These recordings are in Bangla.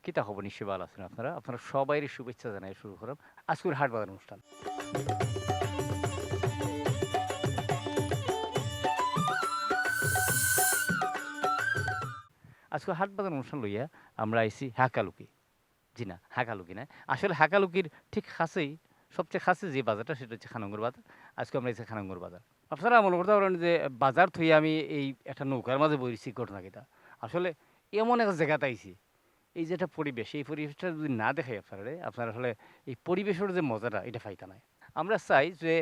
কিতা খবর নিশ্চয়ই ভালো আছেন আপনারা। আপনারা সবাইরই শুভেচ্ছা জানাই শুরু করলাম আজকের হাট বাজার অনুষ্ঠান। আজকের হাট বাজার অনুষ্ঠান লইয়া আমরা আইছি হাকালুকি। জি না, হাকালুকি না। আসলে হাকালুকির ঠিক কাছেই সবচেয়ে কাছে যে বাজারটা সেটা হচ্ছে খানাঙ্গর বাজার। আজকে আমরা আইছি খানাঙ্গর বাজার। আপনারা মনে করতে পারেন যে বাজার থুইয়া আমি এই একটা নৌকার মাঝে বইছি ঘটনা কিটা। আসলে এমন এক জায়গাতে আইছি এই যে একটা পরিবেশ, এই পরিবেশটা যদি না দেখাই আপনারা আসলে এই পরিবেশের যে মজাটা এটা পাইতা নাই। আমরা চাই যে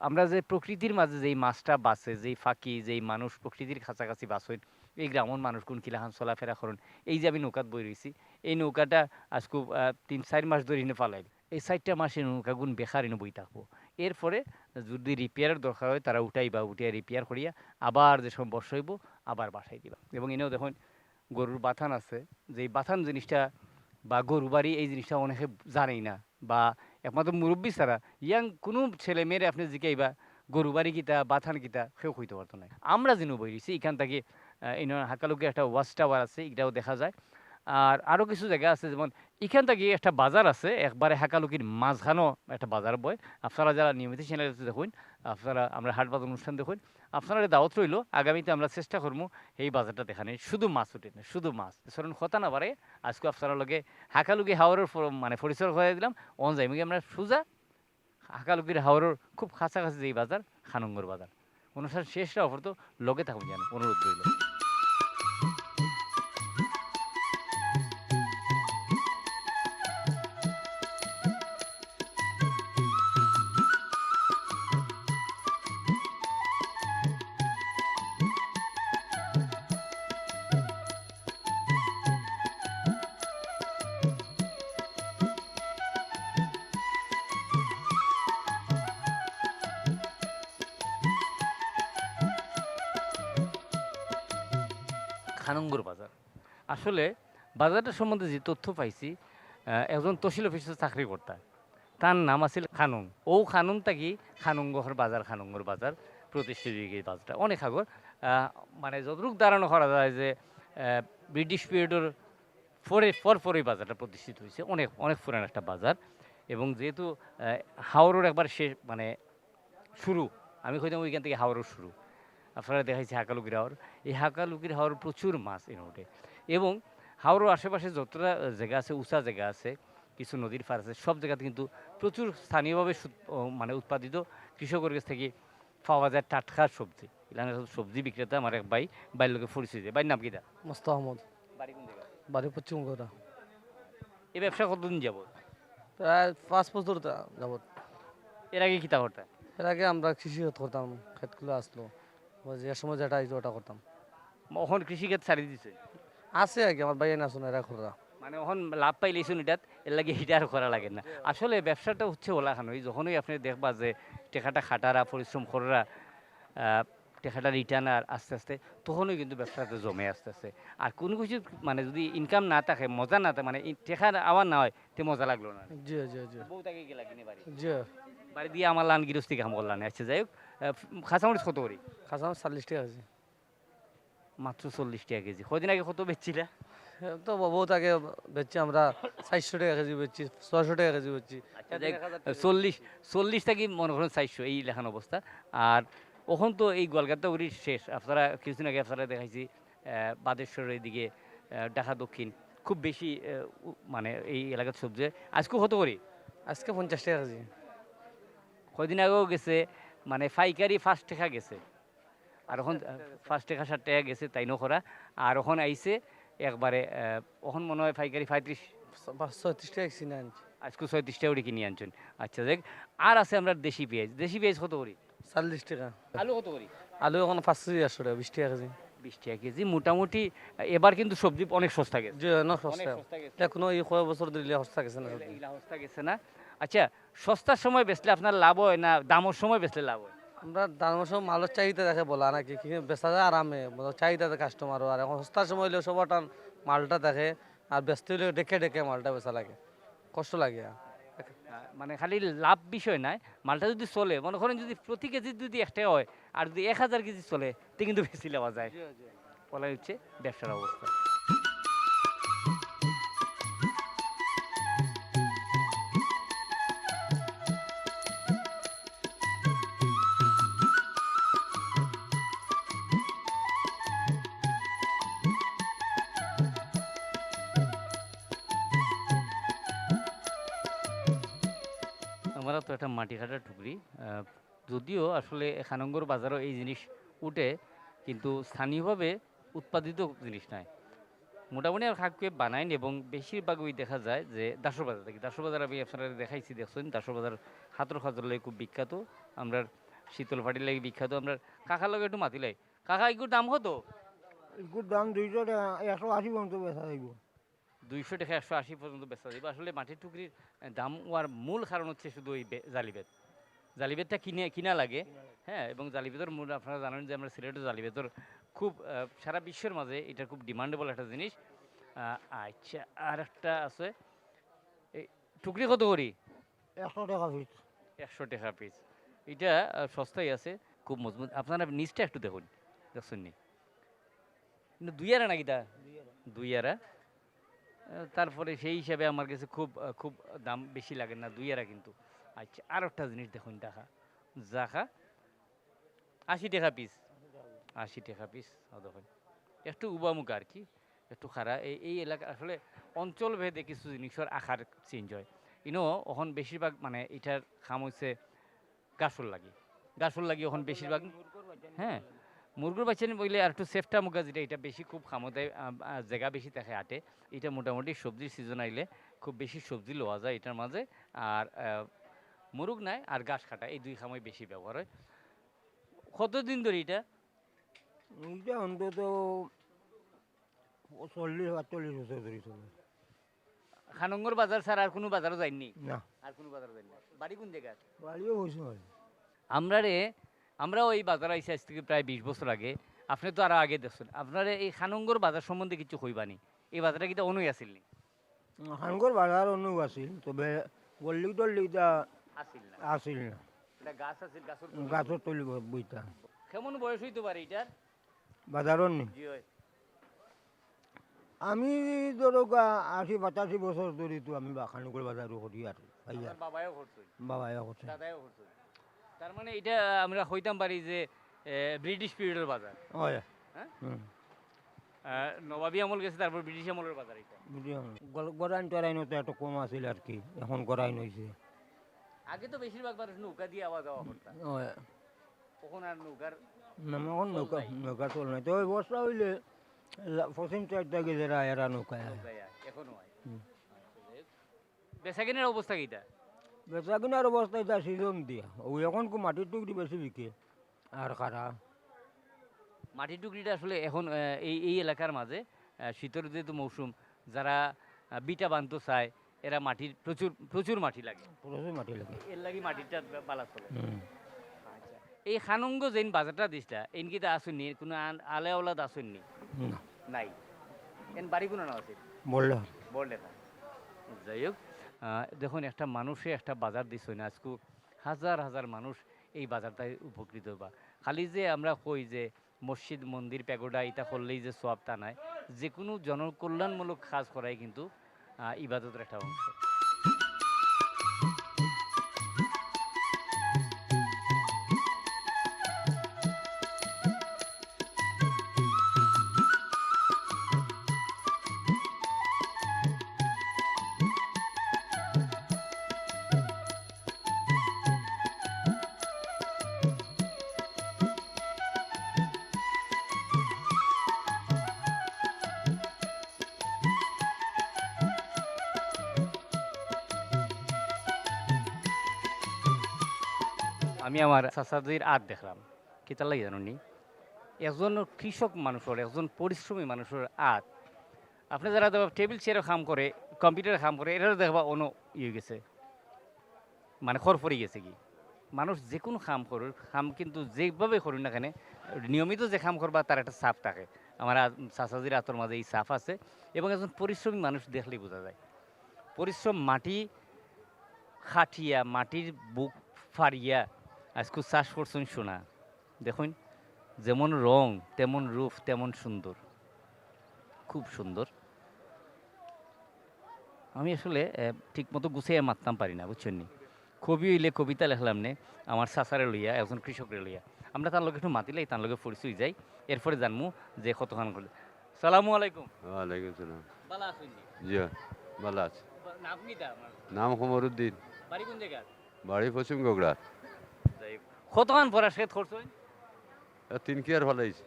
আমরা যে প্রকৃতির মাঝে যেই মাছটা বাঁচে, যেই ফাঁকি, যেই মানুষ প্রকৃতির কাছাকাছি বাঁচেন, এই গ্রামের মানুষগুন কিলাখান চলাফেরা করেন। এই যে আমি নৌকাত বই রইছি, এই নৌকাটা আজকু ৩-৪ মাস ধরে ইনে ফালাইব। এই ৪ টা মাস এই নৌকাগুন বেকার ইনে বই থাকবো। এরপরে যদি রিপেয়ারের দরকার হয় তারা উঠাইবা, উঠিয়া রিপেয়ার করিয়া আবার যে সময় বর্ষা হইব আবার বাসায় দিবা। এবং এনেও দেখুন গরুর বাথান আছে, যেই বাথান জিনিসটা বা গরু বাড়ি এই জিনিসটা অনেকে জানেই না বা একমাত্র মুরব্বী ছাড়া ইয়াং কোনো ছেলে মেয়েরে আপনি জিকাইবা গরু বাড়ি কিতা বাথান কিতা কেউ হইতে পারতো না। আমরা যেন বইছি এখান থেকে এই হাকালুকে একটা ওয়াচ টাওয়ার আছে এটাও দেখা যায়। আর আরো কিছু জায়গা আছে যেমন এখান থেকে একটা বাজার আছে একবারে হাকালুকির মাঝখানেও একটা বাজার বয়। আপনারা যারা নিয়মিত চ্যানেল দেখুন, আপনারা আমরা হাট বাজার অনুষ্ঠান দেখুন, আপনারা দাওয়াত রইল আগামীতে আমরা চেষ্টা করবো এই বাজারটা দেখানে শুধু মাছ উঠে না শুধু মাছ সরণ কথা না পারে। আজকে আপনারা লগে হাকালুকি হাওরের মানে পরিচয় করে দিলাম অন যাই আমরা সোজা হাকালুকির হাওরের খুব কাছাকাছি যেই বাজার খানঙ্গর বাজার। অনুষ্ঠান শেষটা অফর তো লগে থাকুন যেন অনুরোধ রইল। খানঙ্গর বাজার আসলে বাজারটা সম্বন্ধে যে তথ্য পাইছি একজন তহসিল অফিসে চাকরি করতা তার নাম আছিল খানুন। ও খানুন থাকি খানুঙ্গর বাজার খানুঙ্গর বাজার প্রতিষ্ঠিত এই বাজারটা অনেক আগর মানে যতটুক ধারণা করা যায় যে ব্রিটিশ পিরিয়ডের পরে এই বাজারটা প্রতিষ্ঠিত হয়েছে। অনেক অনেক পুরান একটা বাজার এবং যেহেতু হাওরের একবার শেষ মানে শুরু আমি কইতাম ওইখান থেকে হাওরের শুরু। আপনারা দেখাইছে হাকালুকির হাওর, এই হাকালুকির হাওর প্রচুর মাছ এর ওঠে এবং হাওরের আশেপাশে যতটা জায়গা আছে উঁচা জায়গা আছে কিছু নদীর পার আছে সব জায়গাতে কিন্তু প্রচুর স্থানীয়ভাবে মানে উৎপাদিত কৃষকের কাছ থেকে পাওয়া যায় টাটকা সবজি। এখানে সবজি বিক্রেতা আমার এক বাইর লোকে পরিচয় দেয়। বাইর নাম কিটা? মোস্তা আহমদ। বাড়ি কোন জায়গা? বাড়ি পশ্চিম গোড়া। এই ব্যবসা কতদিন যাবত? প্রায় 5 বছর যাবত। এর আগে কিতা করতে? এর আগে আমরা কৃষি করতাম, ক্ষেতগুলো আসলো ওই যে সময় যেটা আইতো ওটা করতাম। এখন কৃষিক্ষেত্র ছাড়ি দিছে আছে আর কি আমার ভাই না শোনা এরা খোরা। মানে এখন লাভ পাইলেছেন এটাত এর লাগে হিটার করা লাগে না। আসলে ব্যবসাটা হচ্ছে ওলাখানোই যখনই আপনি দেখবা যে টেকাটা খাটারা পরিশ্রম করারা টেকাটা রিটার্ন আর আস্তে আস্তে তখনই কিন্তু ব্যবসাতে জমে আস্তে আস্তে। আর কোনো কিছু মানে যদি ইনকাম না থাকে মজা না থাকে মানে টেকার আওয়ার না হয় তে মজা লাগলো না। জি জি জি বউ তাকে গেলা কিনে বাড়ি জি। বাড়ি দিয়ে আমার লান গৃহস্থী কাম করলাম। আচ্ছা যাই হোক খাঁচামরিচ কত করি? খাসা 40 টাকা আছে। মাত্র 40 টাকা কেজি। কদিন আগে কত বেচছিলা? তো বহুত আগে বেচছি আমরা 400 টাকা কেজি বেচছি, 600 টাকা কেজি বেচছি। আচ্ছা দেখ 40 থাকি মনে করেন 400 এই লেখান অবস্থা। আর ওখন তো এই গোয়ালঘাটটা উড়ি শেষ। আপনারা কিছুদিন আগে আপনারা দেখাইছি বাদেশ্বরের এইদিকে ঢাকা দক্ষিণ খুব বেশি মানে এই এলাকার সবজি আজকেও কত করি? আজকে 50 টাকা কেজি। কয়দিন আগেও গেছে মানে পাইকারি 5 টাকা গেছে আর এখন 5 টাকা 7 টাকা গেছে তাই নকরা। আর ওখন আইছে একবারে ওখন মনে হয় পাইকারি 35 টাকা কিনে আনছি। আজকে 36 টাকা করে কিনে আনছেন। আচ্ছা দেখ আর আছে আমরা দেশি পেঁয়াজ কত করি? 40 টাকা। আলু কত করি? আলু এখন 500 টাকা 20 টাকা কেজি। 20 টাকা কেজি মোটামুটি। এবার কিন্তু সবজি অনেক সস্তা গেছে। জি না অনেক সস্তা। সস্তা গেছে। এখনো এই কয় বছর দিলে সস্তা গেছে না সবজি। এগুলা সস্তা গেছে না। আচ্ছা সস্তার সময় বেচলে আপনার লাভ হয় না দামের সময় বেচলে লাভ হয়? আমরা দামের সময় মালের চাহিদা দেখে বলা নাকি কি বেচা যায় আরামে চাহিদা দেখে কাস্টমারও। আর এখন সস্তার সময় হইলে সবাটা মালটা দেখে আর ব্যস্ত হইলে ডেকে ডেকে মালটা বেচা লাগে, কষ্ট লাগে। মানে খালি লাভ বিষয় নাই, মালটা যদি চলে মনে করেন যদি প্রতি কেজি যদি 1 টাকা হয় আর যদি 1000 কেজি চলে তে কিন্তু বেশি নেওয়া যায়। বলা হচ্ছে ব্যবসার অবস্থা। আমরা তো একটা মাটি কাটার টুকরি যদিও আসলে খানঙ্গর বাজারও এই জিনিস উঠে কিন্তু স্থানীয়ভাবে উৎপাদিত জিনিস নয় মোটামুটি আর খাককে বানাইন এবং বেশিরভাগ ওই দেখা যায় যে দাসর বাজার থেকে দাসর বাজার আমি আপনারা দেখাইছি দেখছেন দাসর বাজার হাতর খাজর লাগে খুব বিখ্যাত আমরা শীতল ফাটি লাগে বিখ্যাত আমরা কাকার লগে একটু মাতি লাই কাকা এগুলোর দাম কত এগুলোর দাম 200 টাকা 180 পর্যন্ত বেচা যাইব 200 টাকা 180 পর্যন্ত বেচা যাবে আসলে মাটির টুকরির দাম হওয়ার মূল কারণ হচ্ছে শুধু ওই জালিবেত জালিবেতটা কিনা লাগে হ্যাঁ এবং জালিবেতর মূল আপনারা জানেন যে আমরা সিলেটের জালিবেতর খুব সারা বিশ্বের মাঝে এটা খুব ডিমান্ডেবল একটা জিনিস আচ্ছা আর একটা আছে এই টুকরি কত করি 100 টাকা পিস 100 টাকা পিস এটা সস্তাই আছে খুব মজবুত আপনারা নিচটা একটু দেখুন দেখছেন নি কিন্তু দুইয়ারা নাকি তা দুইয়ারা তারপরে সেই হিসাবে আমার কাছে খুব খুব দাম বেশি লাগে না দুইয়ারা কিন্তু আচ্ছা আর একটা জিনিস দেখুন দেখা জাখা 80 টাকা পিস 80 টাকা পিস দেখুন একটু উবামুখ আর কি একটু খারা এই এলাকা আসলে অঞ্চল ভেদে কিছু জিনিসের আকার চেঞ্জ হয় ইনো এখন বেশিরভাগ মানে এটার খাম হচ্ছে গাছল লাগি এখন বেশিরভাগ হ্যাঁ মুরগুর বাচ্চা বললে আর একটু সেফটা মুগা যেটা এটা বেশি খুব খামো দেয় জায়গা বেশি থাকে আটে এটা মোটামুটি সবজির সিজন আইলে খুব বেশি সবজি লওয়া যায় এটার মাঝে আর মুরগ নাই আর গাছ কাটা এই দুই খামই বেশি ব্যবহার হয় কতদিন ধরে এটা এইটা অন্তত 40-48 বছর ধরে চলে খানঙ্গর বাজার ছাড়া আর কোনো বাজারও যায়নি না আর কোনো বাজারও যায়নি বাড়ি কোন জায়গা বাড়িও হয়েছে হয় আমরা ওই বাজার আইসি আজ থেকে প্রায় 20 বছর আগে আপনি তো আরো আগে দেখছেন আপনারা এই খানঙ্গর বাজার সম্বন্ধে কিছু কইবানি এই বাজারটা কিন্তু অনুই আসিল নি হাঙ্গর বাজার অন্য আছিল তবে গল্লি টল্লি এটা আসিল না আছিল না এটা গাছ আছিল গাছের তলি বইটা কেমন বয়স হইতে পারে এটার বাজারও নেই জি হয় আমি ধরো 80-85 বছর ধরে তো আমি খানুকুল বাজারও করি আর আপনার বাবাও করছে বাবাই করছে দাদাও করছে তার মানে এটা আমরা হইতাম পারি যে ব্রিটিশ পিরিয়ডের বাজার হয় হ্যাঁ হুম নবাবী আমল গেছে তারপর ব্রিটিশ আমলের বাজার এটা গড়াইন টরাইন তো একটু কম আছিল আর কি এখন গড়াইন হয়েছে আগে তো বেশিরভাগ মানুষ নৌকা দিয়ে আওয়া যাওয়া করতাম হয় তখন আর নৌকার এখন নৌকা নৌকা চল নাই তো ওই বর্ষা হইলে পশ্চিম সাইড থেকে যারা এরা নৌকায় আয়। নৌকায় আয়, এখনো হয় হুম। বেচাকিনের অবস্থা কিটা বেচা কিনার অবস্থা এটা সিজন দিয়া ওই এখন মাটির টুকরি বেশি বিকে আর খারা মাটির টুকরিটা আসলে এখন এই এলাকার মাঝে শীতের যেহেতু মৌসুম যারা বিটা বানতে চায় এরা মাটির প্রচুর প্রচুর মাটি লাগে প্রচুর মাটি লাগে এর লাগি মাটিটা বালা চলে হুম। আচ্ছা এই খানঙ্গ যেন বাজারটা দিসটা এনকিতে আসেননি কোনো আলে আওলাদ আসেননি না নাই এন বাড়ি কোনো না আছে বললে বললে না যাই হোক দেখুন একটা মানুষে একটা বাজার দিচ্ছে না আজকে হাজার হাজার মানুষ এই বাজারটায় উপকৃত বা খালি যে আমরা কই যে মসজিদ মন্দির প্যাগোডা এটা করলেই যে সব তা নয় যে কোনো জনকল্যাণমূলক কাজ করাই কিন্তু ইবাদতের একটা অংশ আমি আমার চাচাজির আট দেখলাম কি তার লাগে জানি একজন কৃষক মানুষের একজন পরিশ্রমী মানুষের আট আপনি যারা দেখবা টেবিল চেয়ারে কাম করে কম্পিউটারে কাম করে এরা দেখবা অন্য ইয়ে গেছে মানে খর পড়ে গেছে কি মানুষ যে কোনো কাম করুক কাম কিন্তু যেভাবে করুন না কেন নিয়মিত যে কাম করবা তার একটা সাফ থাকে আমার চাচাজির আতর মাঝে এই সাফ আছে এবং একজন পরিশ্রমী মানুষ দেখলেই বোঝা যায় পরিশ্রম মাটি খাটিয়া মাটির বুক ফাড়িয়া আজকে চাষ করছেন সোনা দেখুন যেমন রং তেমন রূপ তেমন সুন্দর খুব সুন্দর আমি আসলে ঠিকমতো গুছিয়ে মারতাম পারি না বুঝছেন নি কবি হইলে কবিতা লেখলাম নে আমার চাচারে লইয়া একজন কৃষকরে লইয়া আমরা তার লগে একটু মাতিলেই তার লগে পরিচয় যাই এরপরে জানমু যে কতক্ষণ করলে সালামু আলাইকুম ওয়ালাইকুম সালাম ভালো আছেন নি? জি ভালো আছে নাম কি তা আমার নাম কমরুদ্দিন বাড়ি কোন জায়গা বাড়ি পশ্চিম গোগড়া কতক্ষণ পরা শেষ করছেন? 3 কিয়ার ফলাইছি।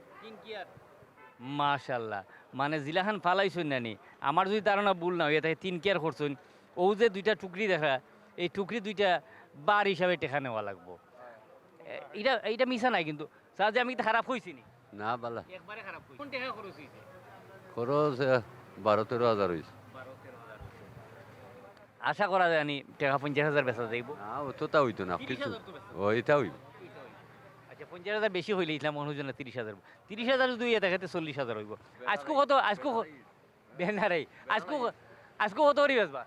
মাশাল্লাহ, মানে জিলাখান ফালাইছেন নানি, আমার যদি ধারণা ভুল না হয়ে থাকে 3 কেয়ার করছেন। ও যে দুইটা টুকরি দেখা, এই টুকরি দুইটা বার হিসাবে টেকা নেওয়া লাগবো। এটা এইটা মিশা নাই কিন্তু যে আমি কিন্তু খারাপ হয়েছি নি, না বালা একবারে খারাপ হয়েছি। কোন টাকা খরচ হয়েছে? খরচ 12-13 হাজার হয়েছে। আশা করা যায় নি টাকা 50,000 বেচা যাইব। না অতটা হইতো না কিছু 30,000 তো বেচা। ওইটা হইব। আচ্ছা 50,000 বেশি হইলে ইসলাম মনে হচ্ছে না 30,000। 30,000 যদি ইয়ে দেখাতে 40,000 হইব। আজকে কত? আজকে বেনারাই আজকে কত করি বেচবা?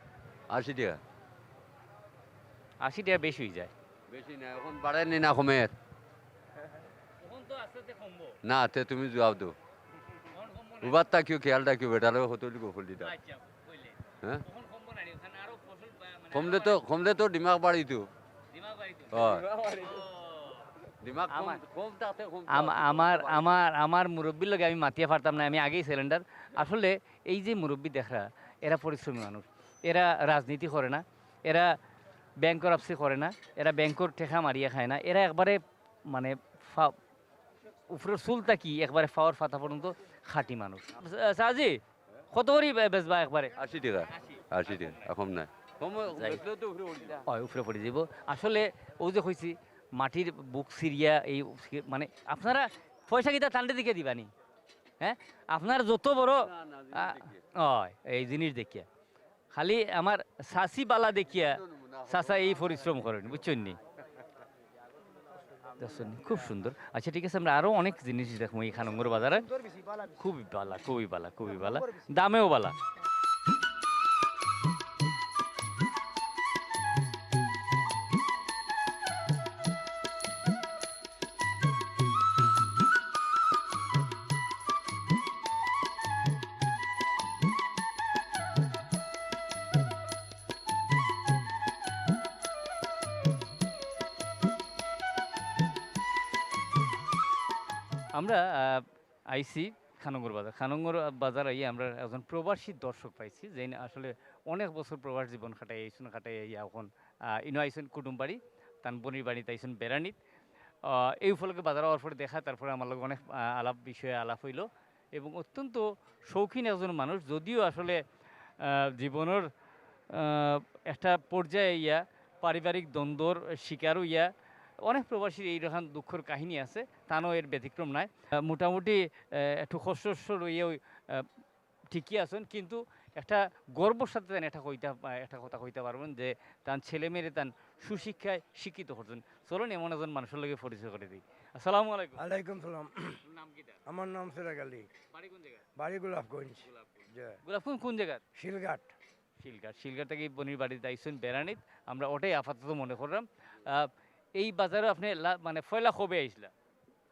80 টাকা। 80 টাকা বেশি হয়ে যায়। বেশি না, এখন বাড়ায়নি না কমের। এখন তো আস্তে আস্তে কমবো। না তে তুমি জবাব দাও। এখন কমবো না। উবার তাকিও খেয়াল রাখিও বেটারে হতলি গোফল দিতা। আচ্ছা কইলে। হ্যাঁ তখন কমবো না, ওখানে আরো ফসল মানে কমলে তো দিমাগ বাড়িতো। দিমাগ বাড়িতে। হয় দিমাগ কম আমার- কম তাতে কম আমার মুরব্বীর লগে আমি মাতিয়ে পারতাম না, আমি আগেই সিলিন্ডার। আসলে এই যে মুরব্বী দেখরা, এরা পরিশ্রমী মানুষ, এরা রাজনীতি করে না, এরা ব্যাংক রাপসি করে না, এরা ব্যাংকর ঠেকা মারিয়া খায় না, এরা একবারে মানে উপরের চুলটা কি একবারে ফাওয়ার ফাতা পর্যন্ত খাঁটি মানুষ। সাজি কত করি বেচবা একবারে? 80 টাকা। 80 টাকা এখন না কম যাই। বেচলেও তো উপরে উঠি যা। হয় উপরে পড়ে যাব। আসলে ও যে কইছি মাটির বুক সিরিয়া এই মানে আপনারা পয়সা কিটা টান্ডে দিকে দিবানি, হ্যাঁ আপনার যত বড় হয় এই জিনিস দেখিয়া, খালি আমার সাসি বালা দেখিয়া চাচা এই পরিশ্রম করেন, বুঝছেন নি? দেখছেন নি? খুব সুন্দর। আচ্ছা ঠিক আছে, আমরা আরো অনেক জিনিস দেখবো এই খানঙ্গর বাজারে। খুবই বালা, খুবই বালা, খুবই বালা, দামেও বালা। আমরা আইসি খানঙ্গর বাজার। খানঙ্গর বাজার আইয়ে আমরা একজন প্রবাসী দর্শক পাইছি, যে আসলে অনেক বছর প্রবাস জীবন খাটাই আইসুন, এখন ইনো আইসুন কুটুমবাড়ি, তান বনির বাড়িতে আইসুন বেড়ানিত। এই উপলক্ষে বাজার হওয়ার পরে দেখা, তারপরে আমার লগে অনেক আলাপ বিষয়ে আলাপ হইল, এবং অত্যন্ত শৌখিন একজন মানুষ, যদিও আসলে জীবনের একটা পর্যায়ে ইয়া পারিবারিক দ্বন্দ্বর শিকারও ইয়া অনেক প্রবাসীর এইরকম দুঃখের কাহিনী আছে, তানও এর ব্যতিক্রম নাই। মোটামুটি একটু কষ্ট রইয়েও ঠিকই আছেন, কিন্তু একটা গর্বর সাথে একটা কথা কইতে পারবেন যে তার ছেলে মেয়েরে তার সুশিক্ষায় শিক্ষিত করছেন। চলুন এমন একজন মানুষের লগে পরিচয় করে দিই। আসসালামু আলাইকুম। আলাইকুম সালাম। নাম কি তার? আমার নাম সিরাজ আলী, বাড়ি কোন জায়গা? বাড়ি গোলাপগঞ্জ, গোলাপপুর কোন জায়গা? শিলঘাট। শিলঘাট থেকে বনির বাড়িতে আইসুন বেড়ানিত, আমরা ওটাই আপাতত মনে করলাম। এই বাজারে আপনি মানে ফয়লা কবে আইসলা?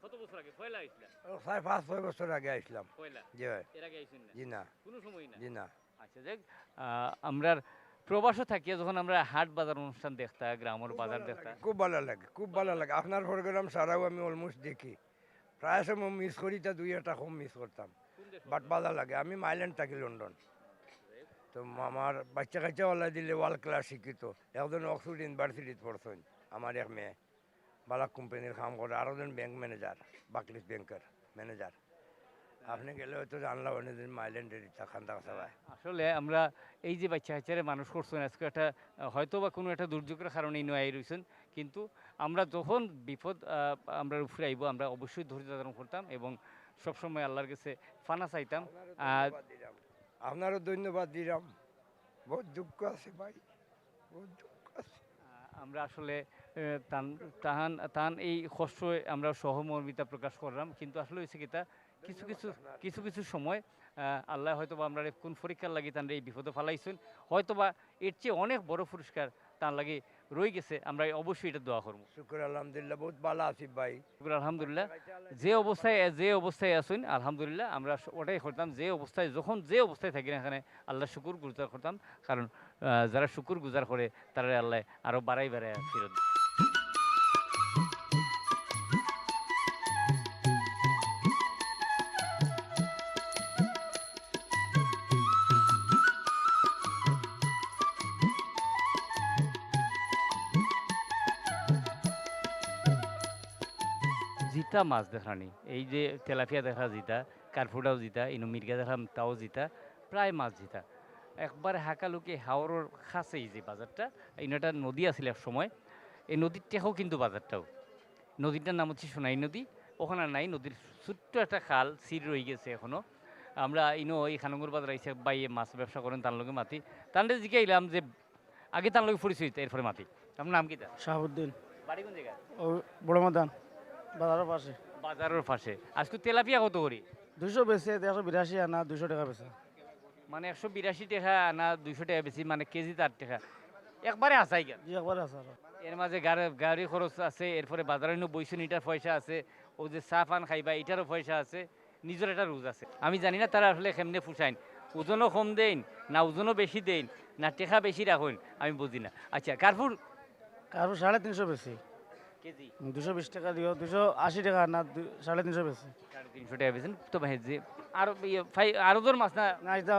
কত বছর আগে ফয়লা আইসলা? 5-6 বছর আগে আসলাম। ফয়লা জি এর আগে আইসুন না? জি না, কোনো সময় না? জি না। আচ্ছা যাক, আমরা প্রবাসও থাকিয়া যখন আমরা হাট বাজার অনুষ্ঠান দেখতা, গ্রামের বাজার দেখতা, খুব ভালো লাগে, খুব ভালো লাগে। আপনার প্রোগ্রাম সারাও আমি অলমোস্ট দেখি, প্রায় সময় মিস করি, তা 2-1টা কম মিস করতাম, বাট ভালো লাগে। আমি মাইল্যান্ড থাকি, লন্ডন। তো আমার বাচ্চা কাচ্চা ওলা দিলে ওয়ার্ল্ড ক্লাস শিক্ষিত। একজন অক্সফোর্ড ইউনিভার্সিটিতে পড়ছেন, আমার এক মেয়ে বালাক কোম্পানির কাম করে, আর একজন ব্যাংক ম্যানেজার, বাকলিস ব্যাংকের ম্যানেজার। আপনি গেলে হয়তো জানলাম অনেকদিন মাইল্যান্ডের ইচ্ছা খান্দা সবাই। আসলে আমরা এই যে বাচ্চা কাচ্চারে মানুষ করছেন, আজকে একটা হয়তো বা কোনো একটা দুর্যোগের কারণে নয় রয়েছেন, কিন্তু আমরা যখন বিপদ আমরা উপরে আইব, আমরা অবশ্যই ধৈর্য ধারণ করতাম এবং সবসময় আল্লাহর কাছে ফানা চাইতাম। আপনারও ধন্যবাদ দিলাম। বহুত দুঃখ আছে ভাই, বহুত দুঃখ আছে। আমরা আসলে তাহান এই কষ্ট আমরা সহমর্মিতা প্রকাশ করলাম, কিন্তু আসলে হয়েছে কি তা কিছু কিছু সময় আল্লাহ হয়তো বা আমরা কোন পরীক্ষার লাগি তার এই বিপদে ফালাইছেন, হয়তো বা এর চেয়ে অনেক বড় পুরস্কার তার লাগে রয়ে গেছে। আমরা অবশ্যই এটা দোয়া করবো। শুক্র আলহামদুলিল্লাহ, বহুত ভালো আছি ভাই। আলহামদুলিল্লাহ, যে অবস্থায় আছেন আলহামদুলিল্লাহ, আমরা ওটাই করতাম, যে অবস্থায় থাকি না এখানে আল্লাহ শুকুর গুজার করতাম, কারণ যারা শুকুর গুজার করে তারা আল্লাহ আরো বাড়াই ফিরত। জিতা মাছ দেখানি এই যে তেলাপিয়া দেখা জিতা কারফুটাও জিতা ইনো মির্গা দেখলাম তাও জিতা প্রায় মাছ জিতা একবার হাকালুকি হাওড়ের কাছেই যে বাজারটা ইনোটা নদী আছিল এক সময় এই নদীর টেকেও কিন্তু বাজারটাও নদীটার নাম হচ্ছে সোনাই নদী ওখানে আর নাই নদীর ছোট্ট একটা খাল সির রয়ে গেছে এখনও আমরা ইনো এই খানঙ্গর বাজার আইসে বাইয়ে মাছ ব্যবসা করেন তার লগে মাতি তাহলে জিজ্ঞাইলাম যে আগে তার লগে পরিচয় এরপরে মাতি আপনার নাম কি তা শাহাবুদ্দিন বাড়ি কোন জায়গায় ও বড় মাদান বাজারের পাশে বাজারের পাশে আজকে তেলাপিয়া কত করি 200 বেশি 182 আনা 200 টাকা বেচা মানে 182 টাকা না 200 টাকা বেশি মানে কেজি 8 টাকা একবারে আসাই গেল জি একবার আছে আর এর মাঝে গাড়ি খরচ আছে এরপরে বাজারে বইশো ইটার পয়সা আছে ও যে চা পান খাইবা এটারও পয়সা আছে নিজের একটা রোজ আছে আমি জানি না তারা আসলে কেমনে ফুসাইন ওজনও কম দেন না ওজনও বেশি দেন না টেকা বেশি রাখুন আমি বুঝি না আচ্ছা কার্পুর কারো 350 বেশি কেজি 220 টাকা দিও 280 টাকা না 350 বেশি 350 টাকা বেছেন তো ভাই যে আর আরো তোর মাছ না না এটা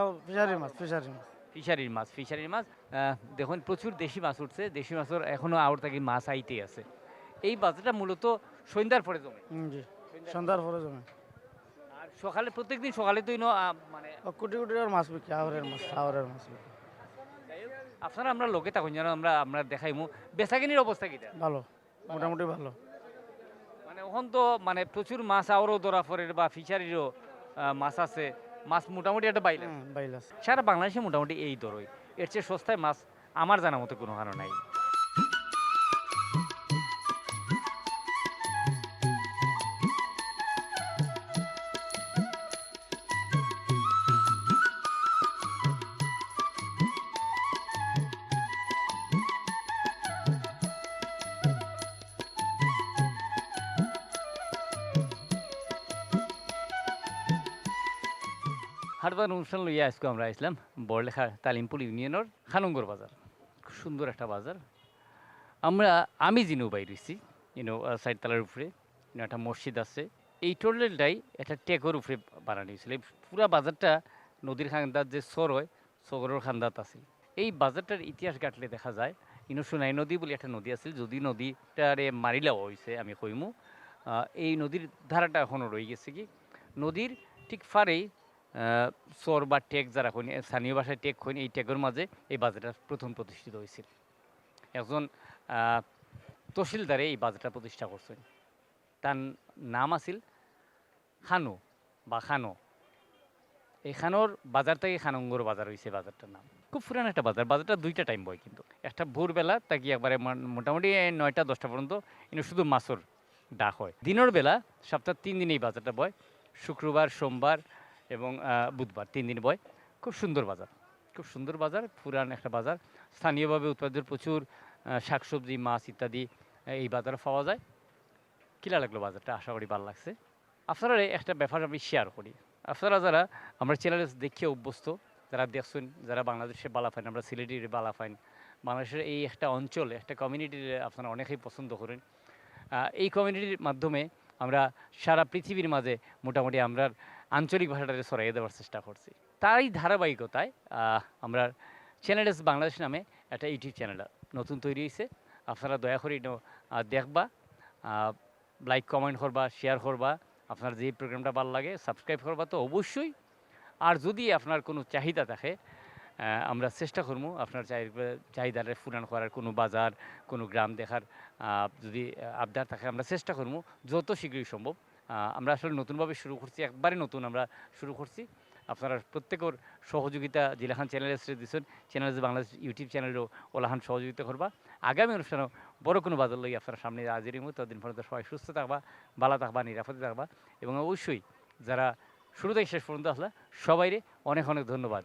ফিশারি মাছ ফিশারির মাছ দেখুন প্রচুর দেশি মাছ উঠছে দেশি মাছের এখনো আউট থাকি মাছ আইতেই আছে এই বাজারটা মূলত সন্ধ্যার পরে জমে জি সন্ধ্যার পরে জমে আর সকালে প্রত্যেকদিন সকালে তো মানে কোটি কোটি টাকার মাছ বিক্রি হাওরের মাছ বিক্রি। আপনারা আমরা লোকে থাকুন যেন আমরা দেখাইমু বেচাকিনির অবস্থা কিটা ভালো মোটামুটি ভালো মানে ওখান তো মানে প্রচুর মাছ আরও ধরা পড়ে বা ফিশারিরও মাছ আছে মাছ মোটামুটি একটা বাইলে বাইল আছে সারা বাংলাদেশে মোটামুটি এই দরই এর চেয়ে সস্তায় মাছ আমার জানা মতো কোনো কারণ নাই হাটবার অনুষ্ঠান লইয়া আজকে আমরা আসলাম বড়লেখা তালিমপুর ইউনিয়নের খানঙ্গর বাজার খুব সুন্দর একটা বাজার আমি জিনু বাই রয়েছি সাইড তালার উপরে একটা মসজিদ আছে এই টোটালটাই একটা টেকর উপরে বানানো হয়েছিল এই পুরা বাজারটা নদীর খান্দাত যে সর হয় সগরের খান্দাত আছে এই বাজারটার ইতিহাস ঘাটলে দেখা যায় সোনাই নদী বলে একটা নদী আছে যদি নদীটারে মারিলাও হয়েছে আমি কইমু এই নদীর ধারাটা এখনও রয়ে গেছে কি নদীর ঠিক ফারেই চর বা টেক যারা কইন স্থানীয় ভাষায় টেক কইন এই টেকের মাঝে এই বাজারটা প্রথম প্রতিষ্ঠিত হয়েছিল একজন তহসিলদারে এই বাজারটা প্রতিষ্ঠা করছেন তার নাম আছিল খানো বা খানো এই খানোর বাজার থেকে খানঙ্গর বাজার হয়েছে বাজারটার নাম খুব পুরান একটা বাজারটা দুইটা টাইম বয় কিন্তু একটা ভোরবেলা তাকি একবারে মোটামুটি 9টা 10টা পর্যন্ত শুধু মাছর ডাক হয় দিনের বেলা সপ্তাহ 3 দিন এই বাজারটা বয় শুক্রবার সোমবার এবং বুধবার 3 দিন বয় খুব সুন্দর বাজার পুরান একটা বাজার স্থানীয়ভাবে উৎপাদিত প্রচুর শাকসবজি মাছ ইত্যাদি এই বাজারে পাওয়া যায় কিলা লাগলো বাজারটা আশা করি ভালো লাগছে আপনারা একটা ব্যাপার আমি শেয়ার করি আপনারা যারা আমরা চ্যানেলে দেখিয়ে অভ্যস্ত যারা দেখছেন যারা বাংলাদেশে বালাফাইন আমরা সিলেটির বালাফাইন বাংলাদেশের এই একটা অঞ্চল একটা কমিউনিটির আপনারা অনেকেই পছন্দ করেন এই কমিউনিটির মাধ্যমে আমরা সারা পৃথিবীর মাঝে মোটামুটি আমরা আঞ্চলিক ভাষাটাকে ছড়াইয়ে দেওয়ার চেষ্টা করছি তারই ধারাবাহিকতায় আমরা চ্যানেলস বাংলাদেশ নামে একটা ইউটিউব চ্যানেল নতুন তৈরি হয়েছে আপনারা দয়া করে দেখবা লাইক কমেন্ট করবা শেয়ার করবা আপনার যে প্রোগ্রামটা ভালো লাগে সাবস্ক্রাইব করবা তো অবশ্যই আর যদি আপনার কোনো চাহিদা থাকে আমরা চেষ্টা করবো আপনার চাহিদারে পূরণ করার কোনো বাজার কোনো গ্রাম দেখার যদি আবদার থাকে আমরা চেষ্টা করবো যত শীঘ্রই সম্ভব আমরা আসলে নতুনভাবে শুরু করছি একবারে নতুন আমরা শুরু করছি আপনারা প্রত্যেকের সহযোগিতা জিলাখান চ্যানেলে দিচ্ছেন চ্যানেল বাংলাদেশ ইউটিউব চ্যানেলেও ওলাহান সহযোগিতা করবা আগামী অনুষ্ঠানেও বড় কোনো বাজার লই আপনারা সামনে হাজির হইব ততদিন পর্যন্ত সবাই সুস্থ থাকবা ভালো থাকবা নিরাপদে থাকবা এবং অবশ্যই যারা শুরু থেকে শেষ পর্যন্ত আসলে সবাইরে অনেক অনেক ধন্যবাদ